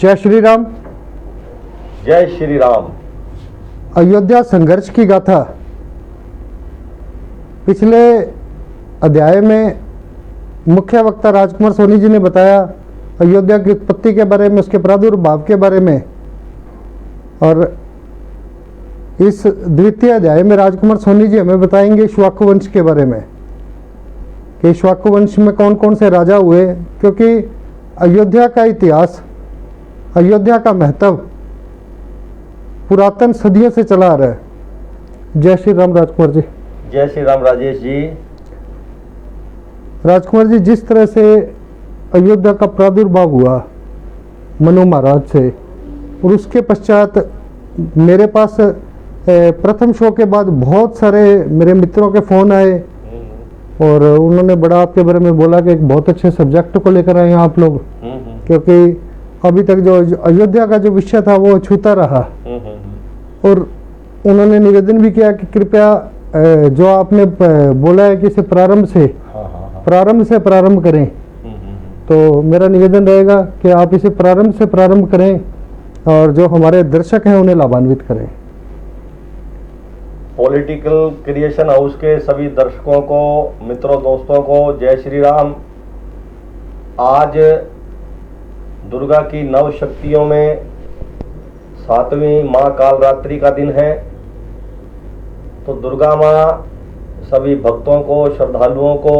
जय श्री राम। जय श्री राम। अयोध्या संघर्ष की गाथा। पिछले अध्याय में मुख्य वक्ता राजकुमार सोनी जी ने बताया अयोध्या की उत्पत्ति के बारे में, उसके प्रादुर्भाव के बारे में, और इस द्वितीय अध्याय में राजकुमार सोनी जी हमें बताएंगे इक्ष्वाकु वंश के बारे में कि इक्ष्वाकु वंश में कौन कौन से राजा हुए, क्योंकि अयोध्या का इतिहास, अयोध्या का महत्व पुरातन सदियों से चला आ रहा है। जय श्री राम राजकुमार जी। जय श्री राम राजेश जी। राजकुमार जी, जिस तरह से अयोध्या का प्रादुर्भाव हुआ मनु महाराज से, और उसके पश्चात मेरे पास प्रथम शो के बाद बहुत सारे मेरे मित्रों के फ़ोन आए और उन्होंने बड़ा आपके बारे में बोला कि एक बहुत अच्छे सब्जेक्ट को लेकर आए हैं आप लोग, क्योंकि अभी तक जो अयोध्या का जो विषय था वो छूता रहा। और उन्होंने निवेदन भी किया कि कृपया जो आपने बोला है कि इसे प्रारंभ से प्रारंभ करें, तो मेरा निवेदन रहेगा कि आप इसे प्रारंभ से प्रारंभ करें और जो हमारे दर्शक हैं उन्हें लाभान्वित करें। पॉलिटिकल क्रिएशन हाउस के सभी दर्शकों को, मित्रों, दोस्तों को जय श्री राम। आज दुर्गा की नव शक्तियों में 7वीं माँ कालरात्रि का दिन है, तो दुर्गा माँ सभी भक्तों को, श्रद्धालुओं को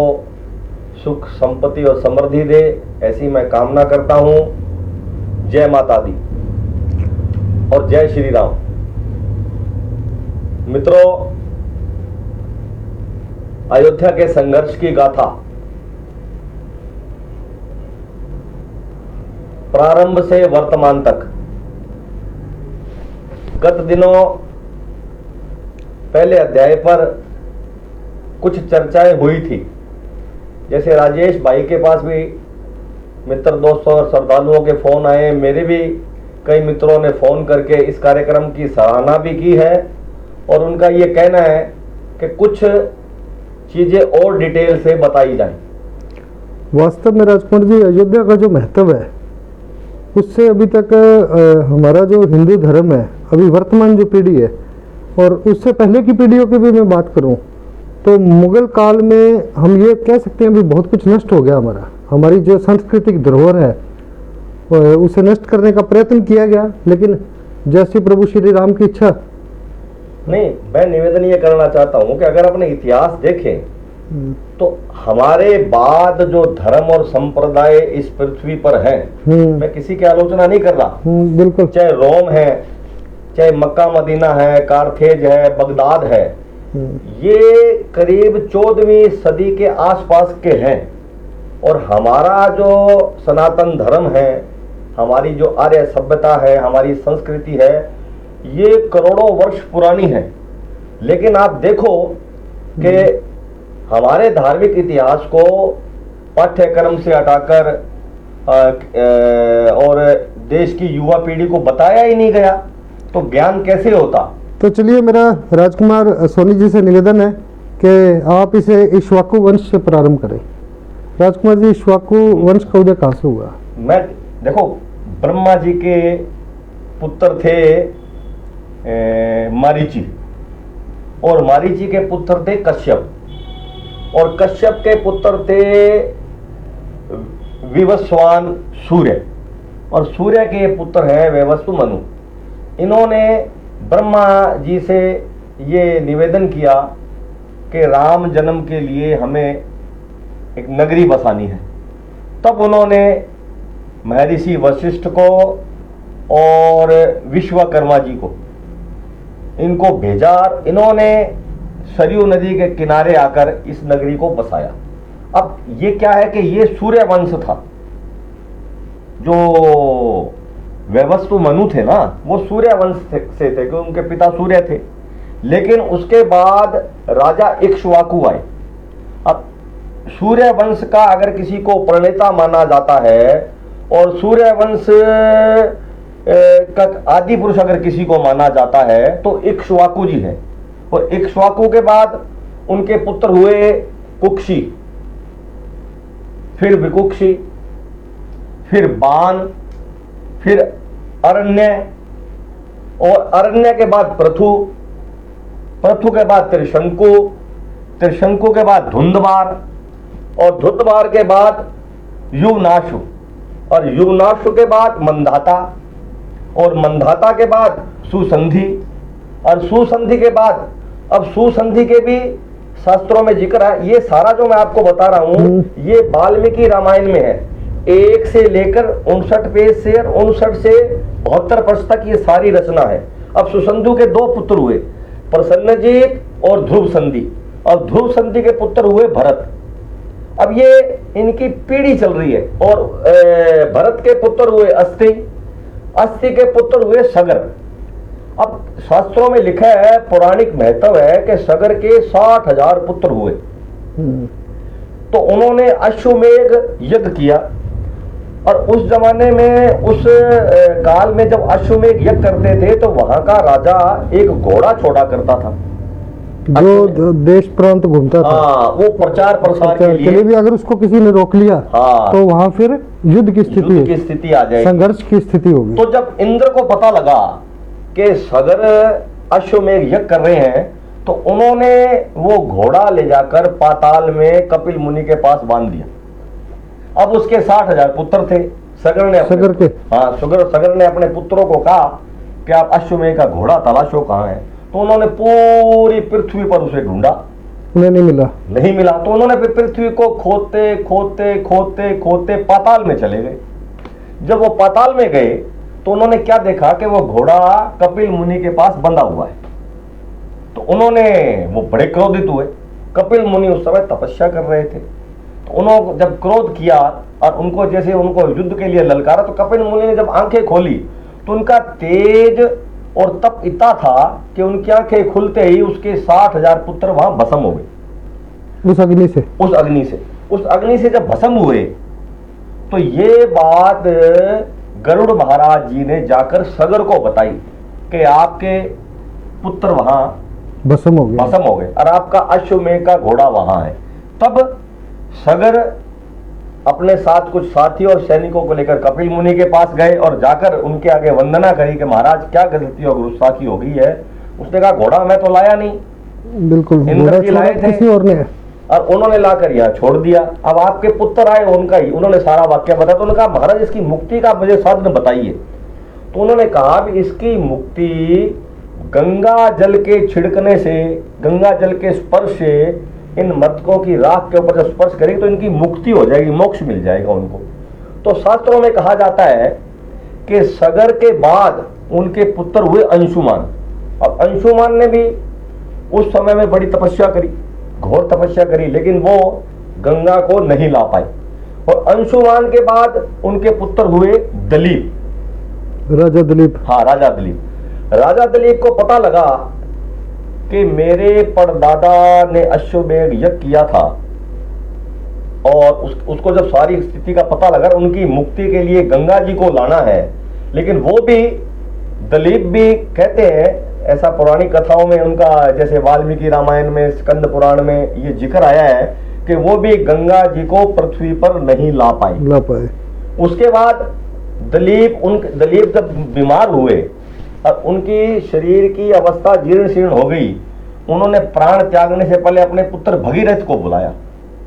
सुख, संपत्ति और समृद्धि दे, ऐसी मैं कामना करता हूँ। जय माता दी और जय श्री राम। मित्रों, अयोध्या के संघर्ष की गाथा प्रारंभ से वर्तमान तक। गत दिनों पहले अध्याय पर कुछ चर्चाएं हुई थी, जैसे राजेश भाई के पास भी मित्र, दोस्तों और श्रद्धालुओं के फोन आए, मेरे भी कई मित्रों ने फोन करके इस कार्यक्रम की सराहना भी की है और उनका ये कहना है कि कुछ चीजें और डिटेल से बताई जाएं। वास्तव में राजकुमार जी, अयोध्या का जो महत्व है उससे अभी तक हमारा जो हिंदू धर्म है, अभी वर्तमान जो पीढ़ी है और उससे पहले की पीढ़ियों की भी मैं बात करूं तो मुगल काल में हम ये कह सकते हैं भी बहुत कुछ नष्ट हो गया। हमारी जो सांस्कृतिक धरोहर है उसे नष्ट करने का प्रयत्न किया गया, लेकिन जैसे प्रभु श्री राम की इच्छा। नहीं, मैं निवेदन ये करना चाहता हूं कि अगर अपने इतिहास देखें तो हमारे बाद जो धर्म और संप्रदाय इस पृथ्वी पर हैं, मैं किसी की आलोचना नहीं कर रहा, बिल्कुल, चाहे रोम है, चाहे मक्का मदीना है, कार्थेज है, बगदाद है, ये करीब 14वीं सदी के आसपास के हैं। और हमारा जो सनातन धर्म है, हमारी जो आर्य सभ्यता है, हमारी संस्कृति है, ये करोड़ों वर्ष पुरानी है। लेकिन आप देखो कि हमारे धार्मिक इतिहास को पाठ्यक्रम से हटाकर और देश की युवा पीढ़ी को बताया ही नहीं गया, तो ज्ञान कैसे होता। तो चलिए, मेरा राजकुमार सोनी जी से निवेदन है कि आप इसे इक्ष्वाकु वंश से प्रारंभ करें। राजकुमार जी, इक्ष्वाकु वंश का उदय कहाँ से हुआ? मैं देखो, ब्रह्मा जी के पुत्र थे मारीची, और मारीची के पुत्र थे कश्यप, और कश्यप के पुत्र थे विवस्वान सूर्य, और सूर्य के पुत्र हैं वैवस्वत मनु। इन्होंने ब्रह्मा जी से ये निवेदन किया कि राम जन्म के लिए हमें एक नगरी बसानी है। तब उन्होंने महर्षि वशिष्ठ को और विश्वकर्मा जी को, इनको भेजा। इन्होंने सरयू नदी के किनारे आकर इस नगरी को बसाया। अब ये क्या है कि ये सूर्य वंश था। जो वैवस्वत मनु थे ना, वो सूर्य वंश से थे, क्योंकि उनके पिता सूर्य थे। लेकिन उसके बाद राजा इक्ष्वाकु आए। अब सूर्य वंश का अगर किसी को प्रणेता माना जाता है और सूर्य वंश का आदि पुरुष अगर किसी को माना जाता है तो इक्ष्वाकु जी है। और इक्ष्वाकु के बाद उनके पुत्र हुए कुक्षी, फिर विकुक्षी, फिर बाण, फिर अरण्य, और अरण्य के बाद पृथु, पृथु के बाद त्रिशंकु, त्रिशंकु के बाद धुंधवार, और धुंधवार के बाद युवनाशु, और युवनाशु के बाद मंधाता, और मंधाता के बाद सुसंधि, और सुसंधि के बाद अब सुसंधि के भी शास्त्रों में जिक्र है। ये सारा जो मैं आपको बता रहा हूं ये वाल्मीकि रामायण में है। 1 से लेकर 59 पेज से, 59 से 72 पृष्ठ तक ये सारी रचना है। अब सुसंधु के 2 पुत्र हुए, प्रसन्नजीत और ध्रुव संधि, और ध्रुव संधि के पुत्र हुए भरत। अब ये इनकी पीढ़ी चल रही है, और भरत के पुत्र हुए अस्ति, अस्ति के पुत्र हुए सगर। अब शास्त्रों में लिखा है, पौराणिक महत्व है कि सगर के 60,000 पुत्र हुए। तो उन्होंने अश्वमेघ यज्ञ किया, और उस जमाने में, उस काल में जब अश्वमेघ यज्ञ करते थे तो वहां का राजा एक घोड़ा छोड़ा करता था जो देश प्रांत घूमता था। हाँ, वो प्रचार प्रसार के लिए भी अगर उसको किसी ने रोक लिया तो वहां फिर युद्ध की स्थिति आ जाएगी, संघर्ष की स्थिति होगी। तो जब इंद्र को पता लगा कि सगर अश्वमेघ यज्ञ कर रहे हैं तो उन्होंने वो घोड़ा ले जाकर पाताल में कपिल मुनि के पास बांध दिया। अब उसके 60,000 पुत्र थे। सगर ने अपने पुत्रों को कहा कि आप अश्वमेघ का घोड़ा तलाशो कहाँ है। तो उन्होंने पूरी पृथ्वी पर उसे ढूंढा, उन्हें नहीं मिला। तो उन्होंने फिर पृथ्वी को खोदते खोदते खोदते खोदते पाताल में चले गए। जब वो पाताल में गए तो उन्होंने क्या देखा कि वो घोड़ा कपिल मुनि के पास बंधा हुआ है। तो वो बड़े क्रोधित हुए। कपिल मुनि उस समय तपस्या कर रहे थे। तो उन्होंने जब क्रोध किया और उनको युद्ध के लिए ललकारा, तो कपिल मुनि ने जब आंखें खोली तो उनका तेज और तप इतना था कि उनकी आंखें खुलते ही उसके 60,000 पुत्र वहां भस्म हो गए उस अग्नि से जब भस्म हुए तो ये बात गरुड़ महाराज जी ने जाकर सगर को बताई कि आपके पुत्र वहां भस्म हो गए और आपका अश्वमेघ का घोड़ा वहां है। तब सगर अपने साथ कुछ साथी और सैनिकों को लेकर कपिल मुनि के पास गए और जाकर उनके आगे वंदना करी कि महाराज क्या गलती और गुस्ताखी हो गई है। उसने कहा घोड़ा मैं तो लाया नहीं, बिल्कुल इंद्र जी लाए थे, किसी और ने, और उन्होंने लाकर यहाँ छोड़ दिया। अब आपके पुत्र आए, उनका ही उन्होंने सारा वाक्य बताया। तो उन्होंने कहा महाराज इसकी मुक्ति का मुझे साधन बताइए। तो उन्होंने कहा भी इसकी मुक्ति गंगा जल के छिड़कने से, गंगा जल के स्पर्श से इन मृतकों की राख के ऊपर जब स्पर्श करेगी तो इनकी मुक्ति हो जाएगी, मोक्ष मिल जाएगा उनको। तो शास्त्रों में कहा जाता है कि सगर के बाद उनके पुत्र हुए अंशुमान। अब अंशुमान ने भी उस समय में बड़ी तपस्या करी, घोर तपस्या करी, लेकिन वो गंगा को नहीं ला पाए। और अंशुमान के बाद उनके पुत्र हुए दलीप, राजा दलीप। हाँ, राजा दलीप। राजा दलीप को पता लगा कि मेरे परदादा ने अश्वमेघ यज्ञ किया था, और उसको जब सारी स्थिति का पता लगा, उनकी मुक्ति के लिए गंगा जी को लाना है। लेकिन वो भी, दलीप भी कहते हैं, ऐसा पौराणिक कथाओं में उनका, जैसे वाल्मीकि रामायण में, स्कंद पुराण में ये जिक्र आया है कि वो भी गंगा जी को पृथ्वी पर नहीं ला पाए। उसके बाद दलीप जब बीमार हुए और उनकी शरीर की अवस्था जीर्ण शीर्ण हो गई, उन्होंने प्राण त्यागने से पहले अपने पुत्र भगीरथ को बुलाया,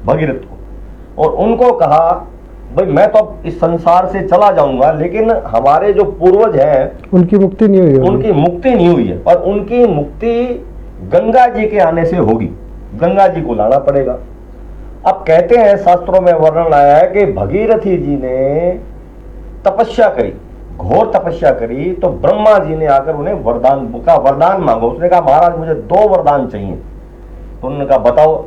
भगीरथ को, और उनको कहा भाई मैं तो अब इस संसार से चला जाऊंगा, लेकिन हमारे जो पूर्वज हैं उनकी मुक्ति नहीं हुई है, और उनकी मुक्ति गंगा जी के आने से होगी, गंगा जी को लाना पड़ेगा। अब कहते हैं, शास्त्रों में वर्णन आया है कि भगीरथी जी ने तपस्या करी, घोर तपस्या करी, तो ब्रह्मा जी ने आकर उन्हें वरदान मांगो। उसने कहा महाराज मुझे 2 वरदान चाहिए। तो उन्होंने कहा बताओ।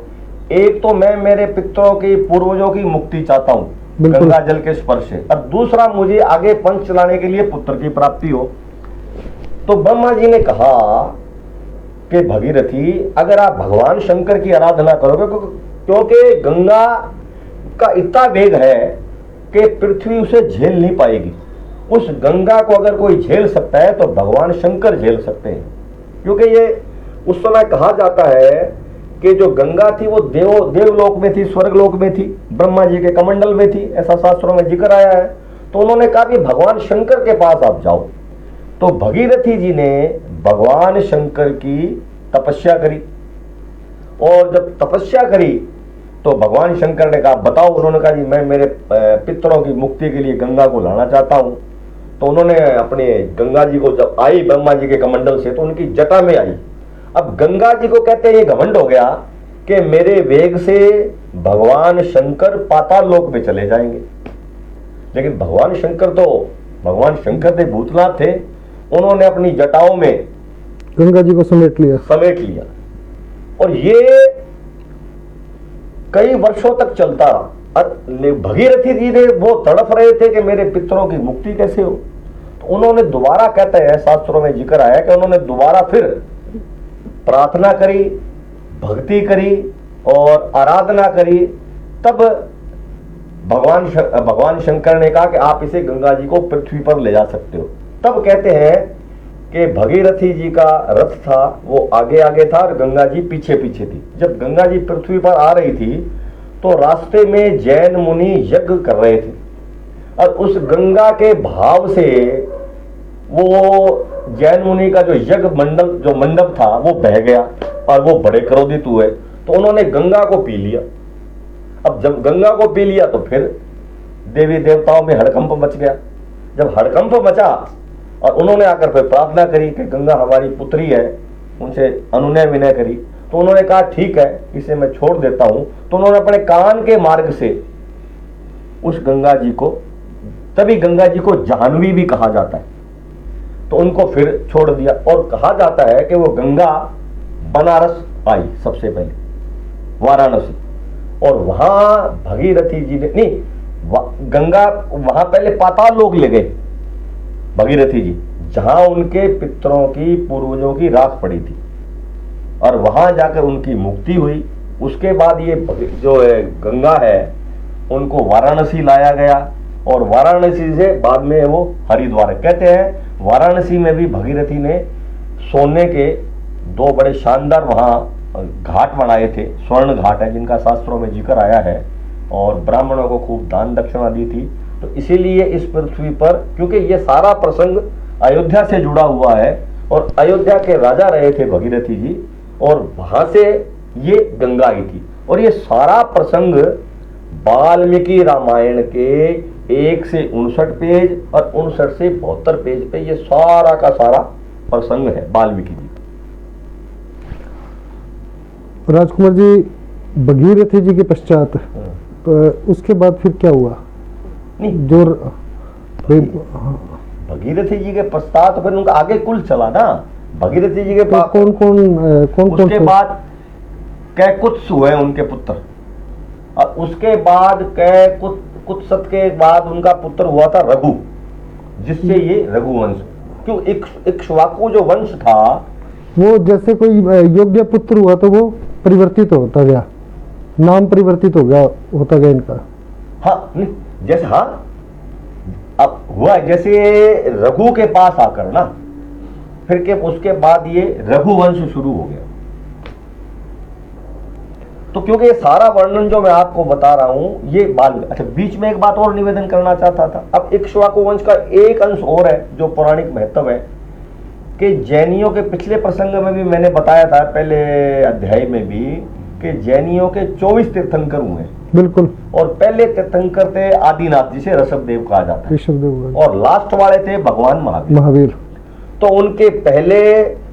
एक तो मैं मेरे पितरों की, पूर्वजों की मुक्ति चाहता हूं गंगा जल के स्पर्श से, और दूसरा मुझे आगे पंच चलाने के लिए पुत्र की प्राप्ति हो। तो ब्रह्मा जी ने कहा कि भगीरथी अगर आप भगवान शंकर की आराधना करोगे, क्योंकि गंगा का इतना वेग है कि पृथ्वी उसे झेल नहीं पाएगी। उस गंगा को अगर कोई झेल सकता है तो भगवान शंकर झेल सकते हैं, क्योंकि ये उस समय कहा जाता है कि जो गंगा थी वो देवलोक में थी, स्वर्गलोक में थी, ब्रह्मा जी के कमंडल में थी, ऐसा शास्त्रों में जिक्र आया है। तो उन्होंने कहा कि भगवान शंकर के पास आप जाओ। तो भगीरथी जी ने भगवान शंकर की तपस्या करी, और जब तपस्या करी तो भगवान शंकर ने कहा बताओ। उन्होंने कहा जी मैं मेरे पितरों की मुक्ति के लिए गंगा को लाना चाहता हूं। तो उन्होंने अपने गंगा जी को जब आई ब्रह्मा जी के कमंडल से, तो उनकी जटा में आई। अब गंगा जी को कहते हैं ये घमंड हो गया कि मेरे वेग से भगवान शंकर पाताल लोक में चले जाएंगे। लेकिन भगवान शंकर थे भूतनाथ थे, उन्होंने अपनी जटाओं में गंगा जी को समेट लिया और ये कई वर्षों तक चलता रहा। भगीरथी जी ने वो तड़प रहे थे कि मेरे पितरों की मुक्ति कैसे हो। तो उन्होंने दोबारा, कहते हैं शास्त्रों में जिक्र आया कि उन्होंने दोबारा फिर प्रार्थना करी, भक्ति करी और आराधना करी। तब भगवान शंकर ने कहा कि आप इसे गंगा जी को पृथ्वी पर ले जा सकते हो। तब कहते हैं कि भगीरथी जी का रथ था वो आगे आगे था और गंगा जी पीछे पीछे थी। जब गंगा जी पृथ्वी पर आ रही थी तो रास्ते में जैन मुनि यज्ञ कर रहे थे, और उस गंगा के भाव से वो जैन मुनि का जो मंडप था वो बह गया और वो बड़े क्रोधित हुए। तो उन्होंने गंगा को पी लिया। अब जब गंगा को पी लिया तो फिर देवी देवताओं में हड़कंप मच गया। जब हड़कंप मचा और उन्होंने आकर फिर प्रार्थना करी कि गंगा हमारी पुत्री है, उनसे अनुनय विनय करी। तो उन्होंने कहा ठीक है, इसे मैं छोड़ देता हूं। तो उन्होंने अपने कान के मार्ग से उस गंगा जी को, तभी गंगा जी को जाह्नवी भी कहा जाता है, तो उनको फिर छोड़ दिया। और कहा जाता है कि वो गंगा बनारस आई सबसे पहले, वाराणसी, और वहां भगीरथी जी ने गंगा वहां पहले पाताल लोक ले गए भगीरथी जी, जहां उनके पितरों की पूर्वजों की राख पड़ी थी, और वहां जाकर उनकी मुक्ति हुई। उसके बाद ये जो है गंगा है उनको वाराणसी लाया गया, और वाराणसी से बाद में वो हरिद्वार। कहते हैं वाराणसी में भी भगीरथी ने सोने के 2 बड़े शानदार वहां घाट बनाए थे, स्वर्ण घाट है जिनका शास्त्रों में जिक्र आया है, और ब्राह्मणों को खूब दान दक्षिणा दी थी। तो इसीलिए इस पृथ्वी पर, क्योंकि ये सारा प्रसंग अयोध्या से जुड़ा हुआ है, और अयोध्या के राजा रहे थे भगीरथी जी, और वहां से ये गंगा आई थी। और ये सारा प्रसंग वाल्मीकि रामायण के 1 से 59 पेज और 59 से 72 पेज पे ये सारा का सारा प्रसंग है वाल्मीकि जी। राजकुमार जी, भगीरथी जी के पश्चात तो उसके बाद फिर क्या हुआ? नहीं, जो भगीरथी जी के पश्चात फिर उनका आगे कुल चला ना। भगीरथी जी के तो बाद कौन उसके बाद कैकुत्स हुए उनके पुत्र, और उसके बाद कैकुत्सत के बाद उनका पुत्र हुआ था रघु, जिससे ये रघुवंश। क्यों? इक्ष्वाकु जो वंश था वो जैसे कोई योग्य पुत्र हुआ तो वो परिवर्तित होता गया, नाम परिवर्तित होता गया इनका। हाँ, नहीं जैसे, हाँ अब हुआ जैसे रघु के पास आकर ना, फिर के उसके बाद ये रघुवंश शुरू हो गया। तो क्योंकि ये सारा वर्णन जो मैं आपको बता रहा हूं ये अच्छा, बीच में एक बात और निवेदन करना चाहता था। अब इक्ष्वाकु वंश का एक अंश और है जो पौराणिक महत्व है, कि जैनियों के पिछले प्रसंग में भी मैंने बताया था, पहले अध्याय में भी, कि जैनियों के 24 तीर्थंकर हुए। बिल्कुल। और पहले तीर्थंकर थे आदिनाथ, जिसे ऋषभदेव कहा जाता है, और लास्ट वाले थे भगवान महावीर। तो उनके पहले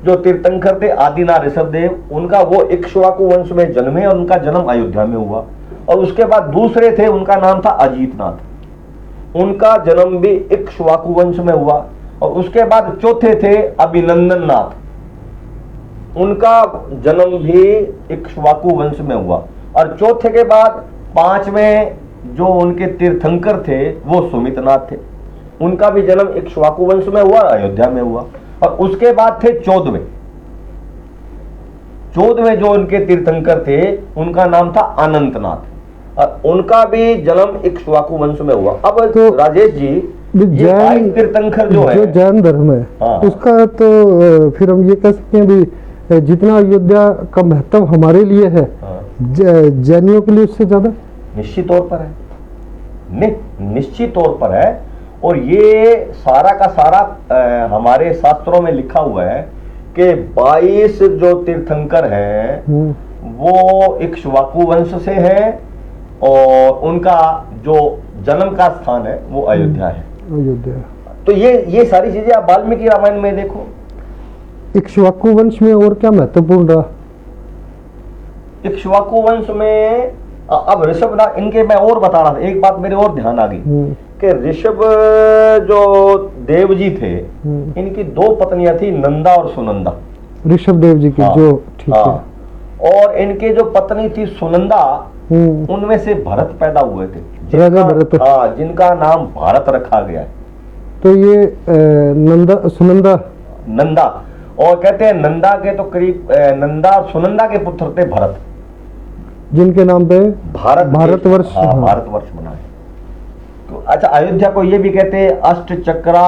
जो तीर्थंकर थे आदिनाथ ऋषभदेव, उनका वो इक्ष्वाकु वंश में जन्मे और उनका जन्म अयोध्या में हुआ। और उसके बाद दूसरे थे, उनका नाम था अजीतनाथ, उनका जन्म भी इक्ष्वाकु वंश में हुआ। और उसके बाद चौथे थे अभिनंदन नाथ, उनका जन्म भी इक्ष्वाकु वंश में हुआ। और चौथे के बाद 5वें जो उनके तीर्थंकर थे वो सुमितनाथ थे, उनका भी जन्म इक्ष्वाकु वंश में हुआ, अयोध्या में हुआ। और उसके बाद थे 14वें जो उनके तीर्थंकर थे उनका नाम था अनंतनाथ, और उनका भी जन्म इक्ष्वाकु वंश में हुआ। अब तो राजेश जी, जैन तीर्थंकर जो है, जैन धर्म है, हाँ, उसका तो फिर हम ये कह सकते हैं भी जितना अयोध्या का महत्व हमारे लिए है, हाँ, जैनियों के लिए उससे ज्यादा निश्चित तौर पर है, निश्चित तौर पर है। और ये सारा का सारा हमारे शास्त्रों में लिखा हुआ है कि 22 जो तीर्थंकर हैं वो इक्ष्वाकु वंश से हैं और उनका जो जन्म का स्थान है वो अयोध्या है। अयोध्या। तो ये सारी चीजें आप वाल्मीकि रामायण में देखो। इक्ष्वाकु वंश में और क्या महत्वपूर्ण रहा? इक्ष्वाकु वंश में अब ऋषभ, इनके मैं और बता रहा था, एक बात मेरे और ध्यान आ गई कि ऋषभ जो देव जी थे इनकी 2 पत्नियां थी, नंदा और सुनंदा। ऋषभ देव जी की, हाँ, जो ठीक है। और इनके जो पत्नी थी सुनंदा, उनमें से भरत पैदा हुए थे, राजा भरत। हाँ, जिनका नाम भारत रखा गया है। तो ये सुनंदा, नंदा, और कहते हैं नंदा के तो करीब नंदा और सुनंदा के पुत्र थे भरत, जिनके नाम पे भारतवर्ष, हाँ, भारतवर्ष बना है। तो अच्छा, अयोध्या को ये भी कहते हैं अष्ट चक्रा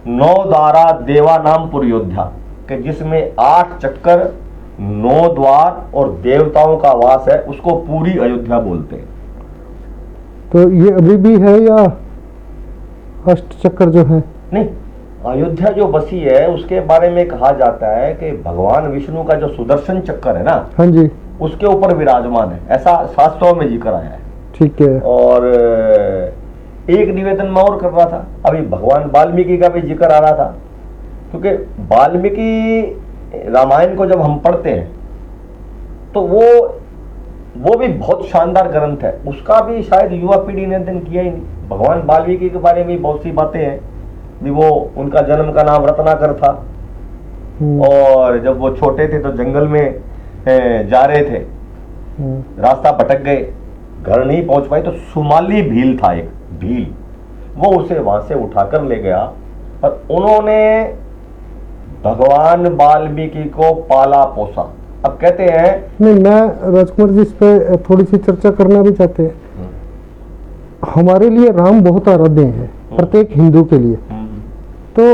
9 द्वारा देवा नाम पुरयोध्या, कि जिसमें 8 चक्कर 9 द्वार और देवताओं का वास है, उसको पूरी अयोध्या बोलते हैं। तो ये अभी भी है या अष्ट चक्कर जो है? नहीं, अयोध्या जो बसी है उसके बारे में कहा जाता है कि भगवान विष्णु का जो सुदर्शन चक्कर है ना, हाँ जी, उसके ऊपर विराजमान है, ऐसा शास्त्रों में जिक्र आया है। ठीक है। और एक निवेदन मैं और कर रहा था, अभी भगवान वाल्मीकि का भी जिक्र आ रहा था, क्योंकि वाल्मीकि रामायण को जब हम पढ़ते हैं तो वो भी बहुत शानदार ग्रंथ है, उसका भी शायद युवा पीढ़ी ने अध्ययन किया ही नहीं। भगवान वाल्मीकि के बारे में बहुत सी बातें हैं भी, वो उनका जन्म का नाम रत्नाकर था, और जब वो छोटे थे तो जंगल में जा रहे थे, रास्ता भटक गए, घर नहीं पहुंच पाए, तो सुमाली भील था, एक भील, वो उसे वहां से उठाकर ले गया और उन्होंने भगवान वाल्मीकि को पाला पोसा। अब कहते हैं, नहीं, मैं राजकुमार जी इस पे थोड़ी सी चर्चा करना भी चाहते हैं। हमारे लिए राम बहुत आराध्य हैं, प्रत्येक हिंदू के लिए। तो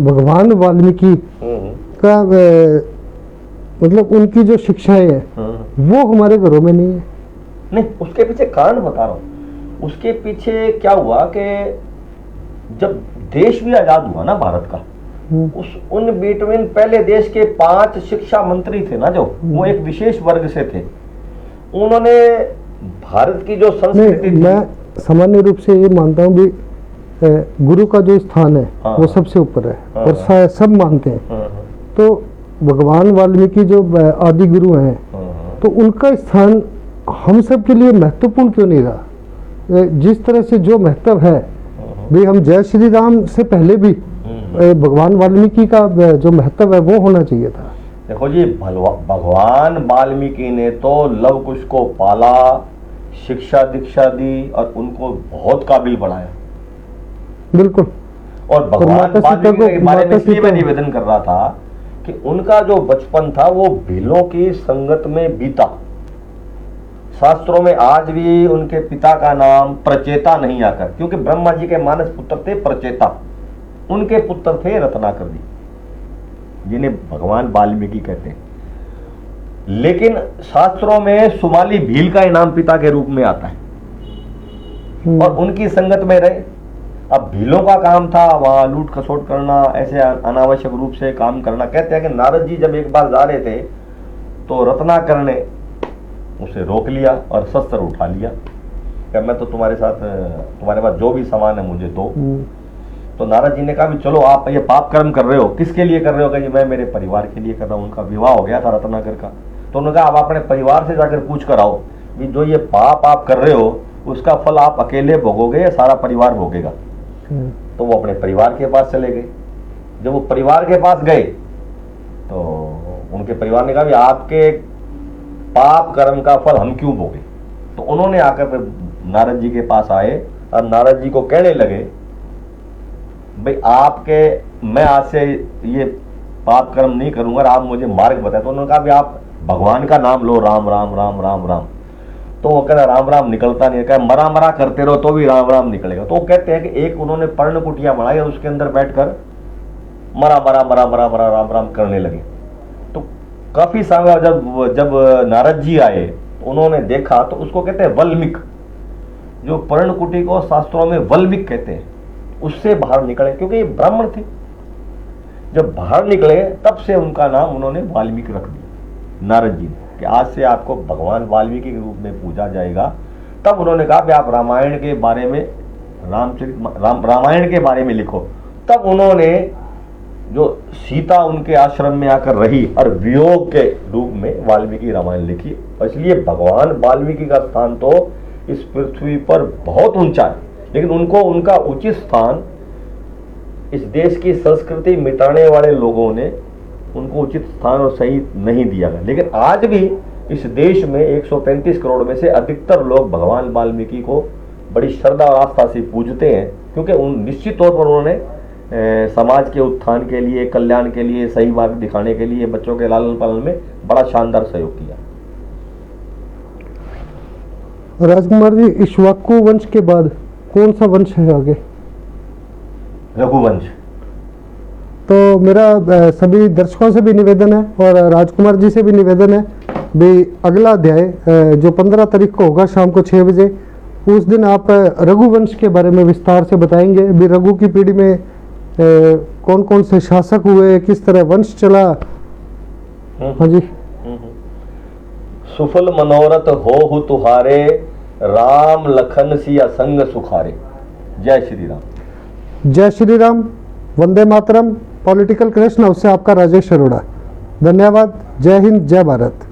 भगवान वाल्मीकि का मतलब उनकी जो शिक्षाएं हैं वो हमारे घरों में नहीं है। नहीं, उसके पीछे कारण बता रहा हूं। उसके पीछे क्या हुआ कि जब देश भी आजाद हुआ ना भारत का, उन बिटवीन पहले देश के 5 शिक्षा मंत्री थे ना, जो वो एक विशेष वर्ग से थे, उन्होंने भारत की जो संस्कृति, मैं सामान्य रूप से ये मानता हूँ भी गुरु का जो स्थान है, हाँ, वो सबसे ऊपर है, हाँ, और सब मानते हैं, हाँ, तो भगवान वाल्मीकि जो आदि गुरु हैं, हाँ, तो उनका स्थान हम सब के लिए महत्वपूर्ण क्यों नहीं रहा? जिस तरह से जो महत्व है भी, हम जय श्री राम से पहले भी भगवान वाल्मीकि का जो महत्व है वो होना चाहिए था। देखो जी, भगवान वाल्मीकि ने तो लव कुश को पाला, शिक्षा दीक्षा दी और उनको बहुत काबिल बनाया। बिल्कुल। और भगवान वाल्मीकि के बारे में इसलिए मैं निवेदन कर रहा था कि उनका जो बचपन था वो भीलों की संगत में बीता। शास्त्रों में आज भी उनके पिता का नाम प्रचेता नहीं आकर, क्योंकि ब्रह्मा जी के मानस पुत्र थे प्रचेता, उनके पुत्र थे रत्नाकर जी, जिन्हें भगवान वाल्मीकि कहते हैं। लेकिन शास्त्रों में सुमाली भील का इनाम पिता के रूप में आता है और उनकी संगत में रहे। अब भीलों का काम था वहां लूट खसोट करना, ऐसे अनावश्यक रूप से काम करना। कहते हैं कि नारद जी जब एक बार जा रहे थे तो रत्नाकर ने उसे रोक लिया और शस्त्र उठा लिया कि मैं तो तुम्हारे साथ, तुम्हारे पास जो भी सामान है मुझे दो। तो नारद जी ने कहा भी चलो, आप ये पाप कर्म कर रहे हो, किसके लिए कर रहे हो? कि मैं मेरे परिवार के लिए कर रहा हूँ। उनका विवाह हो गया था रत्नाकर का, तो उन्होंने कहा आप अपने परिवार से जाकर पूछ कर आओ कि जो ये पाप आप कर रहे हो उसका फल आप अकेले भोगोगे या सारा परिवार भोगेगा। तो वो अपने परिवार के पास चले गए। जब वो परिवार के पास गए तो उनके परिवार ने कहा भी आपके पाप कर्म का फल हम क्यों भोगे? तो उन्होंने आकर नारद जी के पास आए और नारद जी को कहने लगे भाई आपके, मैं आज से ये पाप कर्म नहीं करूंगा, आप मुझे मार्ग बताए। तो उन्होंने कहा भी आप भगवान का नाम लो, राम राम राम राम राम। तो वो कहता राम राम निकलता नहीं, कहा मरा मरा करते रहो तो भी राम राम निकलेगा। तो वो कहते हैं कि एक उन्होंने पर्ण कुटिया बनाई और उसके अंदर बैठकर मरा मरा मरा मरा मरा राम राम करने लगे। तो काफी समय जब नारद जी आए तो उन्होंने देखा, तो उसको कहते हैं वल्मीक। जो पर्णकुटी को शास्त्रों में वल्मिक कहते हैं, उससे बाहर निकले, क्योंकि ये ब्राह्मण थे। जब बाहर निकले तब से उनका नाम उन्होंने वाल्मीकि रख दिया, नारद जी ने, कि आज से आपको भगवान वाल्मीकि के रूप में पूजा जाएगा। तब उन्होंने कहा कि आप रामायण के बारे में, रामायण के बारे में लिखो। तब उन्होंने जो सीता उनके आश्रम में आकर रही और वियोग के रूप में वाल्मीकि रामायण लिखी। इसलिए भगवान वाल्मीकि का स्थान तो इस पृथ्वी पर बहुत ऊंचा है, लेकिन उनको उनका उचित स्थान, इस देश की संस्कृति मिटाने वाले लोगों ने उनको उचित स्थान और सही नहीं दिया गया। लेकिन आज भी इस देश में 135 करोड़ में से अधिकतर लोग भगवान वाल्मीकि को बड़ी श्रद्धा और आस्था से पूजते हैं, क्योंकि उन निश्चित तौर पर उन्होंने समाज के उत्थान के लिए, कल्याण के लिए, सही मार्ग दिखाने के लिए, बच्चों के लालन पालन में बड़ा शानदार सहयोग किया। राजकुमार जी, इक्ष्वाकु वंश के बाद कौन सा वंश है आगे? रघुवंश। तो मेरा सभी दर्शकों से भी निवेदन है और राजकुमार जी से भी निवेदन है भी अगला अध्याय जो 15 तारीख को होगा शाम को 6 बजे, उस दिन आप रघुवंश के बारे में विस्तार से बताएंगे भी रघु की पीढ़ी में कौन कौन से शासक हुए, किस तरह वंश चला। हाँ जी। सुफल मनोरथ हो तुहारे, राम लखन सिया संग सुखारे। जय श्री राम। जय Shri Ram. Vande Mataram. Political correction house से आपका राजेश अरोड़ा। धन्यवाद। जय हिंद, जय भारत।